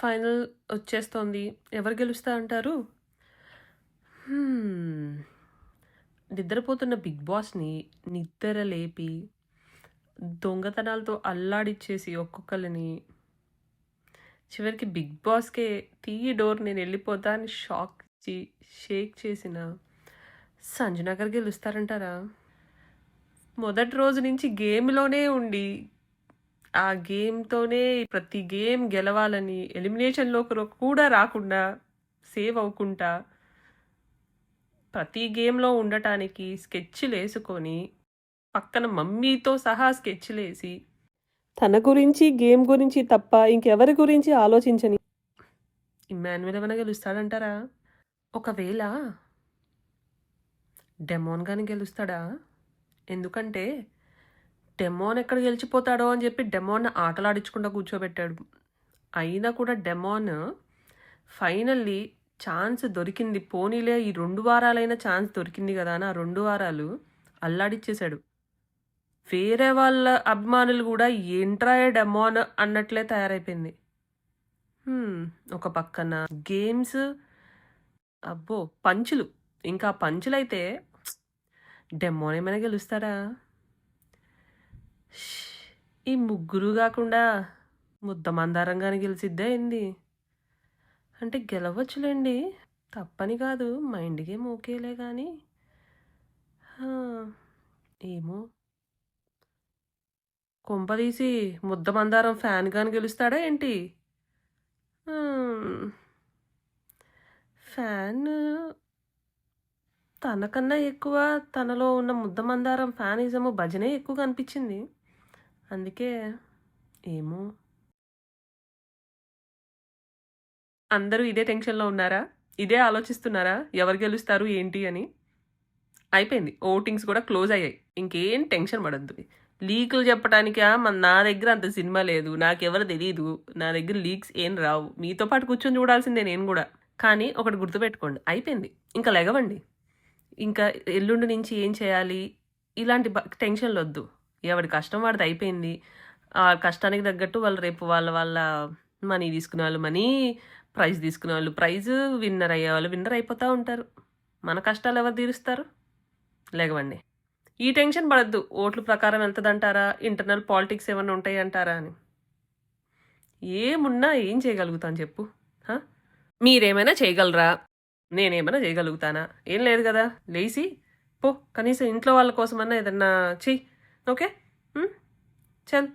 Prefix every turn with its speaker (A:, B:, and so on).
A: Final వచ్చేస్తోంది. ఎవరు గెలుస్తా అంటారు? నిద్రపోతున్న బిగ్ బాస్‌ని నిద్ర లేపి, దొంగతనాలతో అల్లాడిచ్చేసి ఒక్కొక్కళ్ళని, చివరికి బిగ్ బాస్‌కే తీయి డోర్ నేనెళ్ళిపోతా అని షాక్ ఇచ్చి, షేక్ చేసిన సంజన గారు గెలుస్తారంటారా? మొదటి రోజు నుంచి గేమ్‌లోనే ఉండి, ఆ గేమ్‌తోనే ప్రతి గేమ్ గెలవాలని ఎలిమినేషన్‌లోకి కూడా రాకుండా, సేవ్ అవ్వకుంటా, ప్రతి గేమ్‌లో ఉండటానికి స్కెచ్‌లేసుకొని, పక్కన మమ్మీతో సహా స్కెచ్‌లేసి, తన గురించి, గేమ్ గురించి తప్ప ఇంకెవరి గురించి ఆలోచించని ఇమ్మాన్యుయల్ ఏమైనా గెలుస్తాడంటారా? ఒకవేళ డెమోన్ గాని గెలుస్తాడా? ఎందుకంటే డెమోన్ ఎక్కడ గెలిచిపోతాడో అని చెప్పి డెమోన్ ఆటలాడించకుండా కూర్చోబెట్టాడు. అయినా కూడా డెమోన్ ఫైనల్లీ ఛాన్స్ దొరికింది, పోనీలే ఈ 2 వారాలైనా ఛాన్స్ దొరికింది కదా అని ఆ 2 వారాలు అల్లాడిచ్చేశాడు. వేరే వాళ్ళ అభిమానులు కూడా ఏంట్రా డెమోన్ అన్నట్లే తయారైపోయింది. ఒక పక్కన గేమ్స్, అబ్బో పంచులు, ఇంకా పంచులైతే డెమోన్ ఏమైనా గెలుస్తాడా? ఈ ముగ్గురు కాకుండా ముద్ద మందారంగానే గెలిచిద్దే ఏంది? అంటే గెలవచ్చులేండి, తప్పని కాదు, మైండ్ గేమ్ ఓకేలే కానీ ఏమో, కొంపదీసి ముద్ద మందారం ఫ్యాన్ గాని గెలుస్తాడా ఏంటి? ఫ్యాన్ తనకన్నా ఎక్కువ తనలో ఉన్న ముద్ద మందారం ఫ్యానిజము భజనే ఎక్కువగా అనిపించింది. అందుకే ఏమో. అందరూ ఇదే టెన్షన్‌లో ఉన్నారా? ఇదే ఆలోచిస్తున్నారా? ఎవరు గెలుస్తారు ఏంటి అని? అయిపోయింది. ఓటింగ్స్ కూడా క్లోజ్ అయ్యాయి. ఇంకేం టెన్షన్ పడొద్దు. లీకులు చెప్పటానికా నా దగ్గర అంత సినిమా లేదు. నాకెవరు తెలీదు. నా దగ్గర లీక్స్ ఏం రావు. మీతో పాటు కూర్చొని చూడాల్సిందే నేను కూడా. కానీ ఒకటి గుర్తుపెట్టుకోండి, అయిపోయింది. ఇంకా లెగవండి. ఇంకా ఎల్లుండి నుంచి ఏం చేయాలి? ఇలాంటి టెన్షన్‌లొద్దు. ఎవడి కష్టం వాడిది అయిపోయింది. ఆ కష్టానికి తగ్గట్టు వాళ్ళు రేపు వాళ్ళ మనీ తీసుకునేవాళ్ళు మనీ, ప్రైజ్ తీసుకునేవాళ్ళు ప్రైజ్, విన్నర్ అయ్యేవాళ్ళు విన్నర్ అయిపోతూ ఉంటారు. మన కష్టాలు ఎవరు తీరుస్తారు? లెగవండి. ఈ టెన్షన్ పడద్దు. ఓట్ల ప్రకారం వెళ్తుందంటారా? ఇంటర్నల్ పాలిటిక్స్ ఏమన్నా ఉంటాయి అంటారా అని. ఏమున్నా ఏం చేయగలుగుతాను చెప్పు? మీరేమైనా చేయగలరా? నేనేమైనా చేయగలుగుతానా? ఏం లేదు కదా. లేచి పో, కనీసం ఇంట్లో వాళ్ళ కోసమన్నా ఏదన్నా చెయ్యి. ఓకే, చల్.